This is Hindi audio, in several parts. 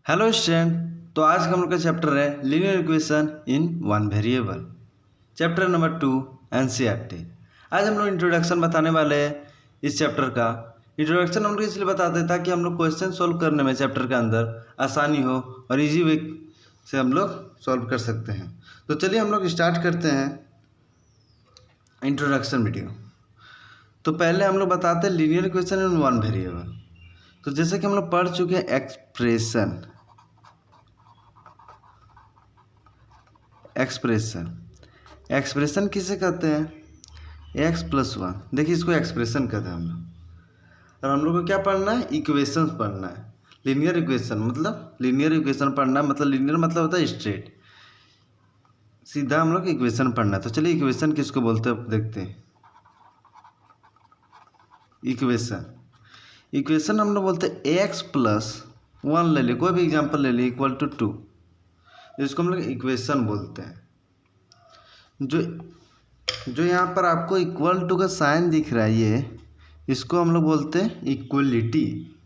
Hello student. तो आज का हम लोग का चैप्टर है linear equation in one variable, chapter number 2 NCERT. आज हम लोग इंट्रोडक्शन बताने वाले हैं। इस चैप्टर का इंट्रोडक्शन हम लोग इसलिए बताते हैं ताकि हम लोग क्वेश्चन सॉल्व करने में चैप्टर के अंदर आसानी हो और इजी वे से हम लोग सॉल्व कर सकते हैं। तो चलिए हम लोग स्टार्ट करते हैं इंट्रोडक्शन वीडियो। तो पहले हम लोग बताते हैं linear equation in one variable. तो जैसे कि हम लोग पढ़ चुके हैं एक्सप्रेशन किसे कहते हैं? x + 1। देखिए इसको एक्सप्रेशन कहते हैं हम लोग। और हम लोग को क्या पढ़ना है? इक्वेशन पढ़ना है। लीनियर इक्वेशन मतलब पढ़ना मतलब लीनियर मतलब होता है स्ट्रेट सीधा। हम लोग इक्वेशन पढ़ना है। तो चलिए इक्वेशन किसको बोलते हैं देखते हैं। इक्वेशन हम लोग बोलते हैं x + 1 ले लिए, कोई भी एग्जाम्पल ले लिए, = 2। इसको हम लोग इक्वेशन बोलते हैं। जो यहाँ पर आपको = का साइन दिख रहा है, ये इसको हम लोग बोलते हैं इक्वलिटी।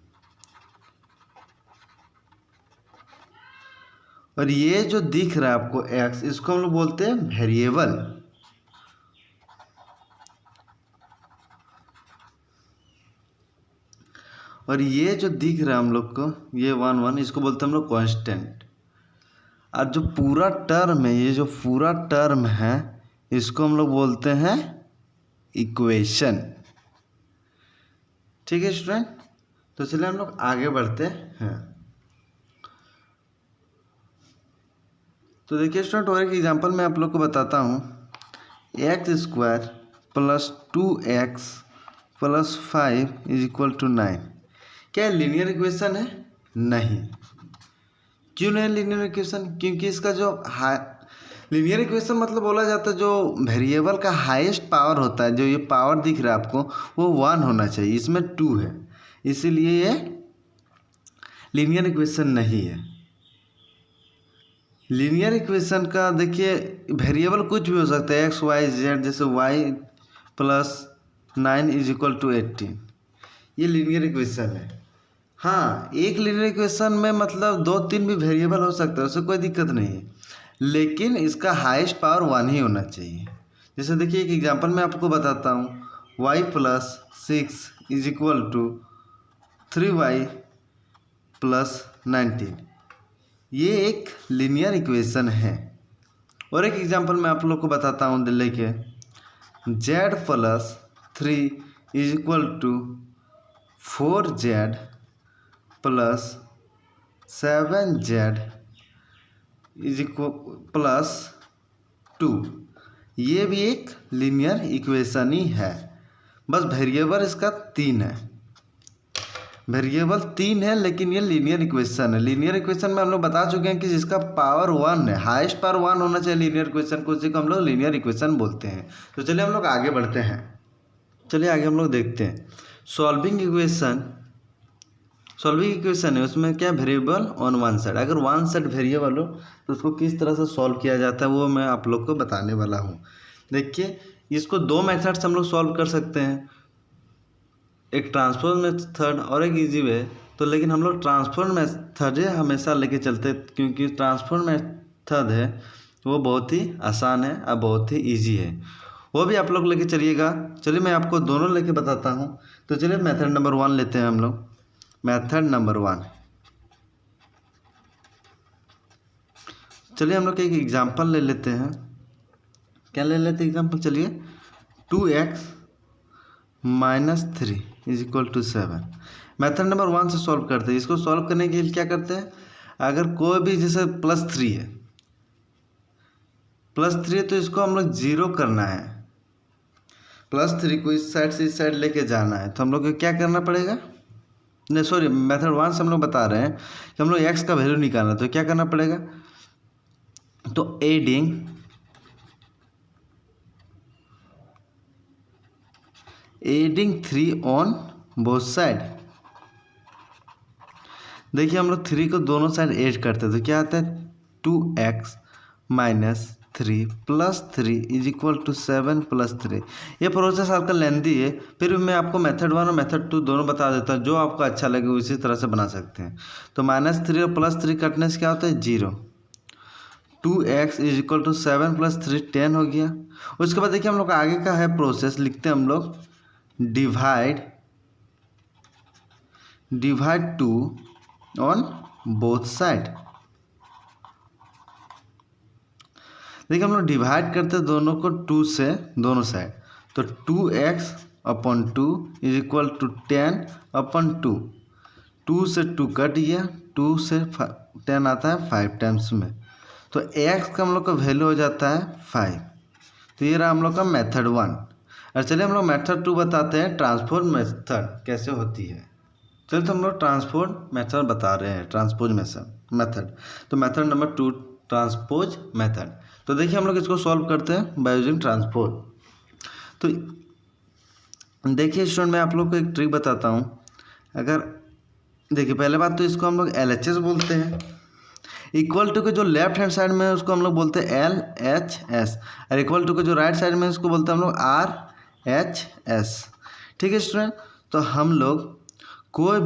और ये जो दिख रहा है आपको x, इसको हम लोग बोलते हैं वेरिएबल। और ये जो दिख रहा है हम लोग को, ये 1 1, इसको बोलते हैं हम लोग कांस्टेंट। और जो पूरा टर्म है, ये जो पूरा टर्म है, इसको हम लोग बोलते हैं इक्वेशन। ठीक है स्टूडेंट। तो चलिए हम लोग आगे बढ़ते हैं। तो देखिए स्टूडेंट, और एक एग्जांपल मैं आप लोग को बताता हूँ। x² + 2x + 5 = 9। क्या लीनियर इक्वेशन है? नहीं। क्यों नहीं लीनियर इक्वेशन? क्योंकि इसका जो लीनियर इक्वेशन मतलब बोला जाता है जो वेरिएबल का हाईएस्ट पावर होता है, जो ये पावर दिख रहा है आपको, वो 1 होना चाहिए। इसमें 2 है, इसीलिए ये लीनियर इक्वेशन नहीं है। लीनियर इक्वेशन का देखिए वेरिएबल कुछ भी हो सकता है, x y z। जैसे y + 9 = 18, ये लीनियर इक्वेशन है। हाँ, एक लीनियर इक्वेशन में मतलब 2-3 भी वेरिएबल हो सकता है, उससे कोई दिक्कत नहीं है, लेकिन इसका हाईएस्ट पावर 1 ही होना चाहिए। जैसे देखिए एक एग्जांपल मैं आपको बताता हूँ। y + 6 = 3y + 19, ये एक लीनियर इक्वेशन है। और एक एग्जांपल मैं आप लोग को बताता हूँ दिल्ली के, z + 3 = 4z + 7z + 2, ये भी एक लीनियर इक्वेशन ही है। बस वेरिएबल इसका 3 है। वेरिएबल 3 है, लेकिन ये लीनियर इक्वेशन है। लीनियर इक्वेशन में हम लोग बता चुके हैं कि जिसका पावर 1 है, हाईएस्ट पावर 1 होना चाहिए लीनियर इक्वेशन को, उसी को हम लोग लीनियर इक्वेशन बोलते हैं। तो चलिए हम लोग आगे बढ़ते हैं। चलिए आगे हम लोग देखते हैं सॉल्विंग इक्वेशन है। उसमें क्या, वेरिएबल ऑन वन साइड। अगर वन साइड वेरिएबल हो तो उसको किस तरह से सॉल्व किया जाता है, वो मैं आप लोग को बताने वाला हूँ। देखिए इसको 2 मेथड से हम लोग सॉल्व कर सकते हैं, एक ट्रांसफॉर्म मेथड और एक इजी वे। तो लेकिन हम लोग ट्रांसफॉर्म मेथड हमेशा लेके चलते, क्योंकि ट्रांसफॉर्म मेथड है वो बहुत ही आसान है और बहुत ही ईजी है, वो भी आप लोग लेके चलिएगा। चलिए मैं आपको दोनों लेके बताता हूँ। तो चलिए मेथड नंबर 1 लेते हैं हम लोग। मेथड नंबर 1, चलिए हम लोग एक एग्जांपल ले लेते हैं। क्या ले लेते हैं एग्जांपल? चलिए 2x - 3 = 7। मेथड नंबर 1 से सॉल्व करते हैं। इसको सॉल्व करने के लिए क्या करते हैं, अगर कोई भी जैसे +3 है, तो इसको हम लोग 0 करना है। +3 को इस साइड से इस साइड लेके जाना है, तो हम लोग को क्या करना पड़ेगा? नहीं सॉरी, मेथड 1 से हम लोग बता रहे हैं कि हम लोग x का वैल्यू निकालना, तो क्या करना पड़ेगा? तो एडिंग 3 ऑन बोथ साइड। देखिए हम लोग 3 को दोनों साइड ऐड करते हैं, तो क्या आता है? 2x - 3 plus 3 is equal to 7 plus 3। ये प्रोसेस आपका लेंदी है, फिर भी मैं आपको मेथड 1 और मेथड 2 दोनों बता देता हूँ, जो आपको अच्छा लगे उसी तरह से बना सकते हैं। तो -3 और +3 कटने से क्या होता है 0। 2x is equal to 7 plus 3 10 हो गया। उसके बाद देखिए हम लोग आगे का है प्रोसेस, लिखते हैं हम लोग डिवाइड 2 ऑन बोथ साइड। देखिए हम लोग डिवाइड करते हैं दोनों को 2 से, दोनों साइड, तो 2x upon 2 is equal to 10 upon 2। 2 से 2 कट गया, 2 से 10 आता है 5 टाइम्स में, तो x का हम लोग का वैल्यू हो जाता है 5। तो ये रहा हम लोग का मेथड 1। और चलिए हम लोग मेथड 2 बताते हैं, ट्रांसपोज मेथड कैसे होती है। चलिए तो हम लोग ट्रांसपोज मेथड बता रहे हैं, ट्रांसपोज मेथड। तो मेथड नंबर 2 ट्रांसपोज मेथड। तो देखिए हम लोग इसको सॉल्व करते हैं बाय यूजिंग ट्रांसपोज। तो देखिए स्टूडेंट, मैं आप लोग को एक ट्रिक बताता हूँ। अगर देखिए पहले बात तो इसको हम लोग LHS बोलते हैं, इक्वल टू के जो लेफ्ट हैंड साइड में है उसको हम लोग बोलते हैं LHS, और इक्वल टू के जो राइट साइड में है उसको बोलते हैं हम लोग RHS। ठीक है स्टूडेंट, तो हम लोग कोई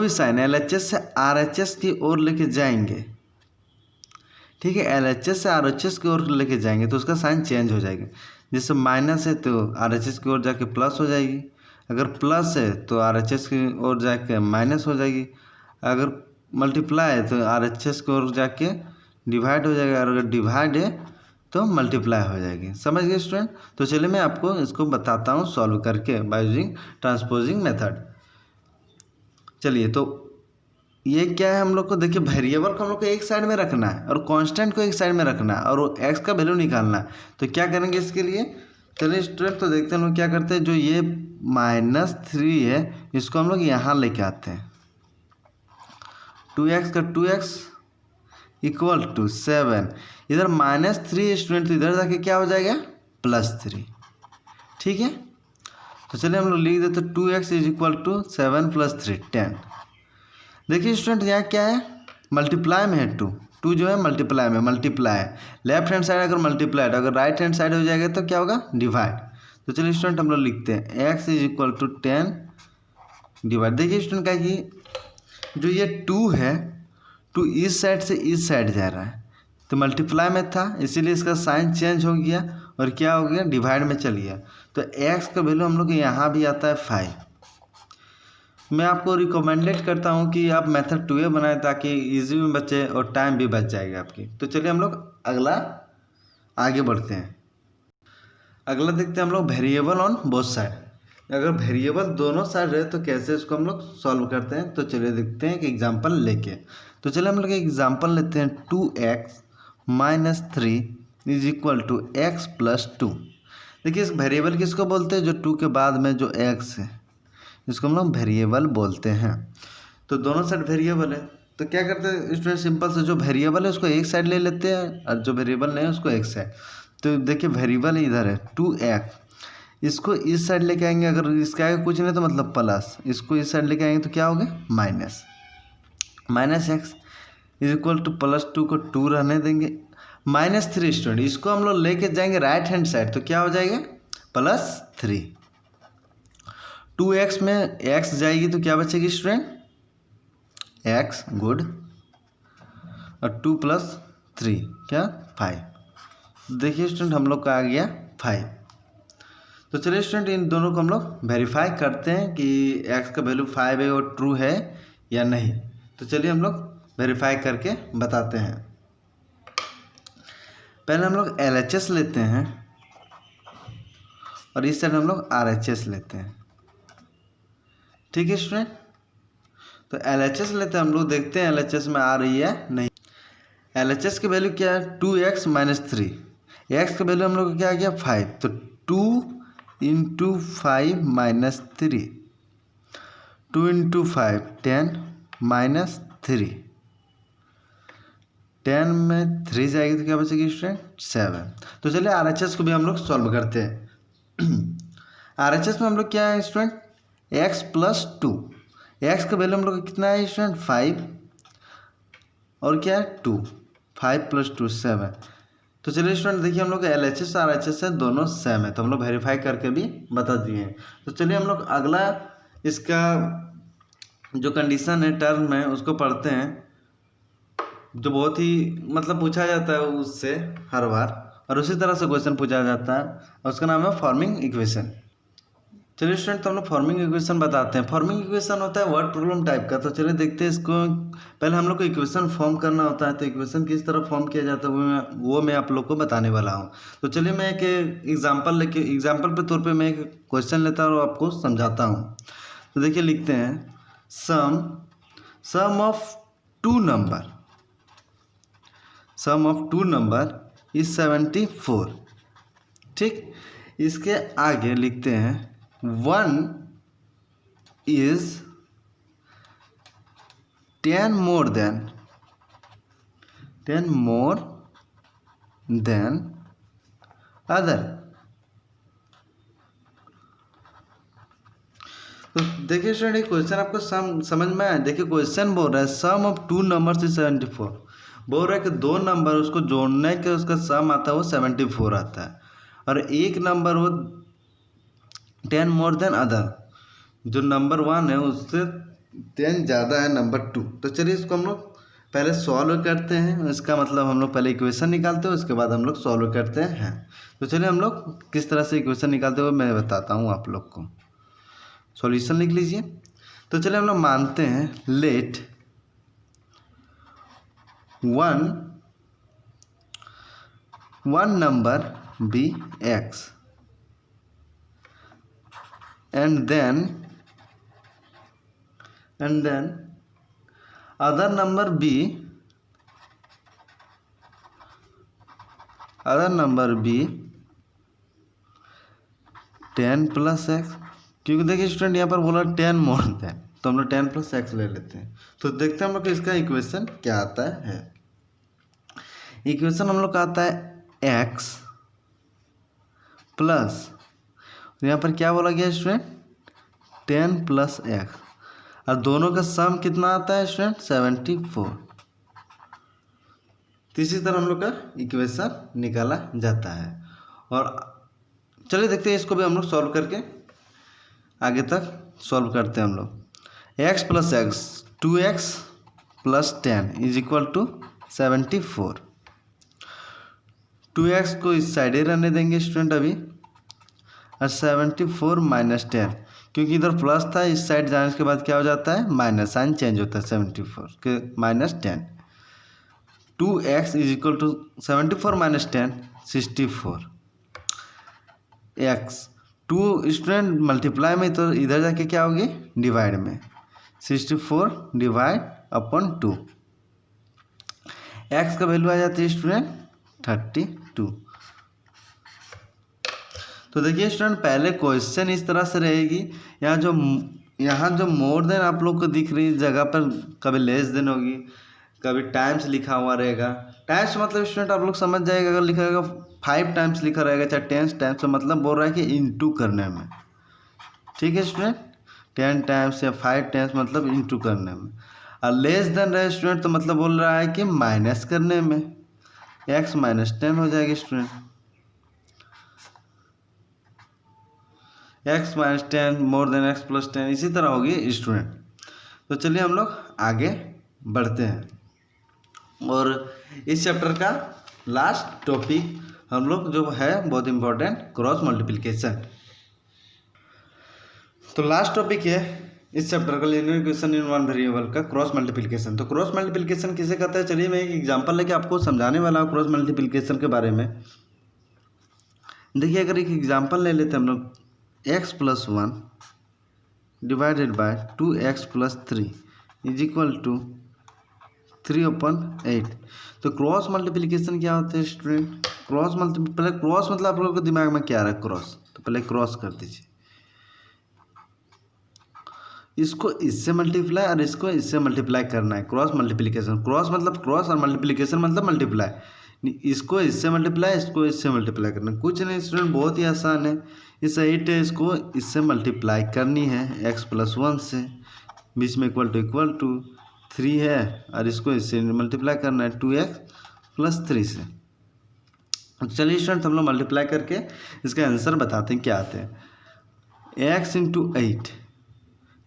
भी साइन LHS से RHS की ओर लेके जाएंगे, ठीक है, LHS से RHS की ओर लेके जाएंगे तो उसका साइन चेंज हो जाएगा। जैसे माइनस है तो RHS की ओर जाके प्लस हो जाएगी, अगर प्लस है तो RHS की ओर जाके माइनस हो जाएगी, अगर मल्टीप्लाई है तो RHS की ओर जाके डिवाइड हो जाएगा, और अगर डिवाइड है तो मल्टीप्लाई हो जाएगी। समझ गए स्टूडेंट? तो चलिए मैं आपको इसको बताता हूँ सॉल्व करके बाय यूजिंग ट्रांसपोजिंग मेथड। चलिए, तो ये क्या है, हम लोग को देखिए वेरिएबल को हम लोग को एक साइड में रखना है और कांस्टेंट को एक साइड में रखना है और x का वैल्यू निकालना है। तो क्या करेंगे इसके लिए? चलिए स्टूडेंट, तो देखते हैं हम लोग क्या करते हैं। जो ये -3 है इसको हम लोग यहाँ लेके आते हैं, 2x का 2x इक्वल टू 7, इधर -3 स्टूडेंट, तो इधर जाके क्या हो जाएगा +3। ठीक है, तो चलिए हम लोग लिख देते 2x इज इक्वल टू 7 + 3 10। देखिए स्टूडेंट, यहाँ क्या है, मल्टीप्लाई में है 2 जो है मल्टीप्लाई में, मल्टीप्लाई है लेफ्ट हैंड साइड, अगर मल्टीप्लाई अगर राइट हैंड साइड हो जाएगा तो क्या होगा डिवाइड। तो चलिए स्टूडेंट हम लोग लिखते हैं x is equal to 10 divide. देखिए स्टूडेंट क्या कि जो ये 2 है, 2 इस साइड से इस साइड जा रहा है, तो मल्टीप्लाई में था इसीलिए इसका साइन चेंज हो गया और क्या हो गया डिवाइड में चल गया। तो x का वैल्यू हम लोग यहाँ भी आता है 5। मैं आपको रिकमेंडेड करता हूँ कि आप मेथड 2 बनाएं ताकि इजी में बचे और टाइम भी बच जाएगा आपकी। तो चलिए हम लोग अगला आगे बढ़ते हैं। अगला देखते हैं हम लोग वेरिएबल ऑन बोथ साइड। अगर वेरिएबल दोनों साइड रहे तो कैसे इसको हम लोग सॉल्व करते हैं। तो चलिए देखते हैं एक एग्जांपल लेके। तो चलिए हम लोग एक एग्जांपल लेते हैं, 2x - 3 is equal to x + 2। देखिए इस वेरिएबल किसको बोलते हैं, जो 2 के बाद में जो x है इसको हम लोग वेरिएबल बोलते हैं। तो दोनों साइड वेरिएबल है, तो क्या करते हैं स्टूडेंट, सिंपल से जो वेरिएबल है उसको एक साइड ले लेते हैं और जो वेरिएबल नहीं है उसको एक साइड। तो देखिए वेरिएबल इधर है 2x, इसको इस साइड लेके आएंगे, अगर इसके आगे कुछ नहीं तो मतलब प्लस, इसको इस साइड लेके आएंगे तो क्या होगा minus x is equal to +2 को 2 रहने देंगे, -3 स्टूडेंट, इसको हम लोग लेके जाएंगे राइट हैंड साइड तो क्या हो जाएगा +3। 2x में x जाएगी तो क्या बचेगी स्टूडेंट x, गुड, और 2 + 3 क्या 5। देखिए स्टूडेंट हम लोग का आ गया 5। तो चलिए स्टूडेंट इन दोनों को हम लोग वेरीफाई करते हैं कि x का वैल्यू 5 है और ट्रू है या नहीं। तो चलिए हम लोग वेरीफाई करके बताते हैं। पहले हम लोग LHS लेते हैं और इस साइड हम लोग RHS लेते हैं। ठीक है स्टूडेंट, तो LHS लेते हैं हम लोग, देखते हैं LHS में आ रही है नहीं। LHS की वैल्यू क्या है 2x - 3, x का वैल्यू हम लोग को क्या आ गया 5, तो 2 × 5 - 3, 2 × 5 10 - 3, 10 में 3 जाएगी तो क्या बचेगी स्टूडेंट 7। तो चलिए RHS को भी हम लोग सॉल्व करते हैं। RHS में हम लोग क्या है स्टूडेंट x + 2, x का वैल्यू हम लोग कितना है स्टूडेंट 5 और क्या है 2, 5 + 2 7। तो चलिए स्टूडेंट देखिए हम लोग LHS और RHS है दोनों सेम है, तो हम लोग वेरीफाई करके भी बता दिए हैं। तो चलिए हम लोग अगला इसका जो कंडीशन है टर्म है उसको पढ़ते हैं, जो बहुत ही मतलब पूछा जाता है उससे हर बार, और उसी तरह से क्वेश्चन पूछा जाता है, और उसका नाम है फॉर्मिंग इक्वेशन। चलिए स्टूडेंट तो हम लोग फॉर्मिंग इक्वेशन बताते हैं। फॉर्मिंग इक्वेशन होता है वर्ड प्रॉब्लम टाइप का। तो चलिए देखते हैं इसको। पहले हम लोग को इक्वेशन फॉर्म करना होता है, तो इक्वेशन किस तरह फॉर्म किया जाता है वो मैं आप लोग को बताने वाला हूँ। तो चलिए मैं एक एग्जाम्पल के तौर पे मैं एक क्वेश्चन लेता हूँ और आपको समझाता हूँ। तो देखिए लिखते हैं सम ऑफ टू नंबर इज 74। ठीक, इसके आगे लिखते हैं 1 is 10 more than other। तो देखिए स्टूडेंट क्वेश्चन आपको समझ में आया। देखिए क्वेश्चन बोल रहा है सम ऑफ टू नंबर्स इज 74। बोल रहा है कि दो नंबर उसको जोड़ने के उसका सम आता है वो 74 आता है, और एक नंबर वो 10 मोर देन अदर, जो नंबर 1 है उससे 10 ज़्यादा है नंबर 2। तो चलिए इसको हम लोग पहले सॉल्व करते हैं। इसका मतलब हम लोग पहले इक्वेशन निकालते हैं, उसके बाद हम लोग सॉल्व करते हैं। तो चलिए हम लोग किस तरह से इक्वेशन निकालते हुए मैं बताता हूँ आप लोग को। सॉल्यूशन लिख लीजिए। तो चलिए हम लोग मानते हैं let 1 number be x and then other number b 10 + x। क्योंकि देखिए स्टूडेंट यहाँ पर बोला 10 मोर देन, तो हम लोग 10 + x ले लेते हैं। तो देखते हैं हम लोग को इसका इक्वेशन क्या आता है। इक्वेशन हम लोग का आता है x प्लस, यहाँ पर क्या बोला गया स्टूडेंट 10 + x, और दोनों का सम कितना आता है स्टूडेंट 74। तो इसी तरह हम लोग का इक्वेशन निकाला जाता है। और चलिए देखते हैं इसको भी हम लोग सॉल्व करके आगे तक सॉल्व करते हैं हम लोग। x + x 2x + 10 = 74। 2x को इस साइड ही रहने देंगे स्टूडेंट अभी, और 74 - 10, क्योंकि इधर प्लस था, इस साइड जाने के बाद क्या हो जाता है माइनस, साइन चेंज होता है 74 के -10। 2x = 74 - 10 64। x 2 स्टूडेंट मल्टीप्लाई में, तो इधर जाके क्या होगी डिवाइड में, 64 / 2। x का वैल्यू आ जाती है स्टूडेंट 32। तो देखिए स्टूडेंट पहले क्वेश्चन इस तरह से रहेगी। यहाँ जो मोर देन आप लोग को दिख रही जगह पर कभी लेस देन होगी, कभी टाइम्स लिखा हुआ रहेगा। टाइम्स मतलब स्टूडेंट आप लोग समझ जाएगा, अगर लिखा रहेगा 5 टाइम्स लिखा रहेगा चाहे 10 टाइम्स, तो मतलब बोल रहा है कि इंटू करने में। ठीक है स्टूडेंट, 10 टाइम्स या 5 टाइम्स मतलब इंटू करने में। और लेस देन रहे स्टूडेंट तो मतलब बोल रहा है कि माइनस करने में, x - 10 हो जाएगी student, x - 10 more than x + 10 इसी तरह होगी स्टूडेंट। तो चलिए हम लोग आगे बढ़ते हैं, और इस चैप्टर का लास्ट टॉपिक हम लोग जो है बहुत इंपॉर्टेंट क्रॉस मल्टीप्लिकेशन। तो लास्ट टॉपिक है इस चैप्टर का linear equation in one variable का क्रॉस मल्टीप्लिकेशन। तो क्रॉस मल्टीप्लिकेशन किसे कहते हैं, चलिए मैं एक एग्जांपल लेके आपको समझाने वाला हूँ क्रॉस मल्टीप्लिकेशन के बारे में। देखिए अगर एक एग्जांपल ले लेते हैं हम लोग, x + 1 / 2x + 3 = 3/8। तो क्रॉस मल्टीप्लिकेशन क्या होता है स्टूडेंट, पहले क्रॉस मतलब आप लोगों के दिमाग में क्या आ रहा है क्रॉस, तो पहले क्रॉस कर दीजिए, इसको इससे मल्टीप्लाई और इसको इससे मल्टीप्लाई करना है, क्रॉस मल्टीप्लिकेशन। क्रॉस मतलब क्रॉस और मल्टीप्लिकेशन मतलब मल्टीप्लाई, इसको इससे मल्टीप्लाई, इसको इससे मल्टीप्लाई करना, कुछ नहीं स्टूडेंट बहुत ही आसान है। इस 8 है, इसको इससे मल्टीप्लाई करनी है x + 1 से, बीच में इक्वल टू 3 है, और इसको इससे मल्टीप्लाई करना है 2x प्लस 3 से। चलिए स्टूडेंट हम लोग मल्टीप्लाई करके इसका आंसर बताते हैं क्या आते हैं। x इंटू 8,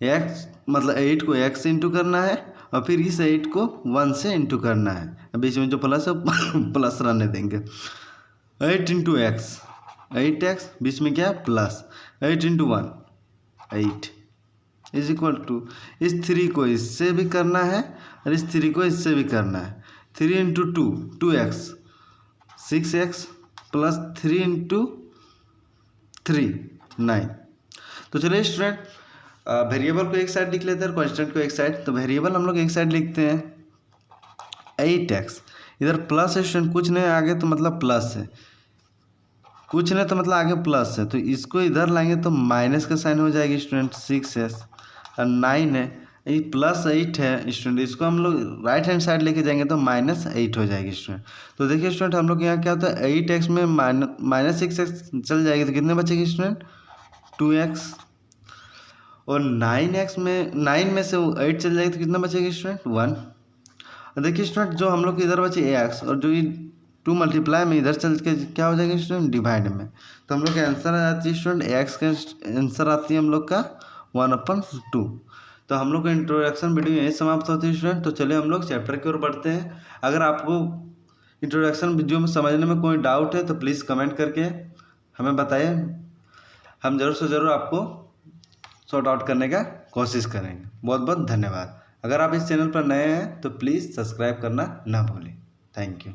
x मतलब 8 को x से इंटू करना है और फिर इस 8 को 1 से इंटू करना है, बीच में जो प्लस है प्लस रहने देंगे। 8 इंटू एक्स, 8x बीच में क्या है plus, 8 into 1 8 is equal to इस 3 को इससे भी करना है और इस 3 को इससे भी करना है। 3 into 2 2x 6x plus 3 into 3 9। तो चलिए स्टूडेंट वेरिएबल को एक साइड लिख लेते हैं और कांस्टेंट को एक साइड। तो वेरिएबल हम लोग एक साइड लिखते हैं 8x, इधर प्लस है स्टूडेंट, कुछ नहीं आगे तो मतलब प्लस है, कुछ नहीं तो मतलब आगे प्लस है, तो इसको इधर लाएंगे तो माइनस का साइन हो जाएगी स्टूडेंट 6s और 9 है, ये प्लस 8 है स्टूडेंट, इसको हम लोग राइट हैंड साइड लेके जाएंगे तो माइनस 8 हो जाएगी स्टूडेंट। तो देखिए स्टूडेंट हम लोग यहाँ क्या होता है 8x में माइनस 6x चल जाएगी तो कितने बचेगी स्टूडेंट 2x, और 9 में से 8 चल जाएगी तो कितना बचेगी स्टूडेंट 1। और देखिए स्टूडेंट जो हम लोग के इधर बचे x और जो ये 2 मल्टीप्लाई में इधर चल के क्या हो जाएगा स्टूडेंट डिवाइड में, तो हम लोग का आंसर आ जाती है स्टूडेंट x का आंसर आती है हम लोग का 1/2। तो हम लोग का इंट्रोडक्शन वीडियो यही समाप्त होती है स्टूडेंट। तो चलिए हम लोग चैप्टर की ओर बढ़ते हैं। अगर आपको इंट्रोडक्शन वीडियो में समझने में कोई डाउट है तो प्लीज़ कमेंट करके हमें बताइए, हम ज़रूर से ज़रूर आपको सॉर्ट आउट करने का कोशिश करेंगे। बहुत बहुत धन्यवाद। अगर आप इस चैनल पर नए हैं तो प्लीज़ सब्सक्राइब करना ना भूलें। Thank you.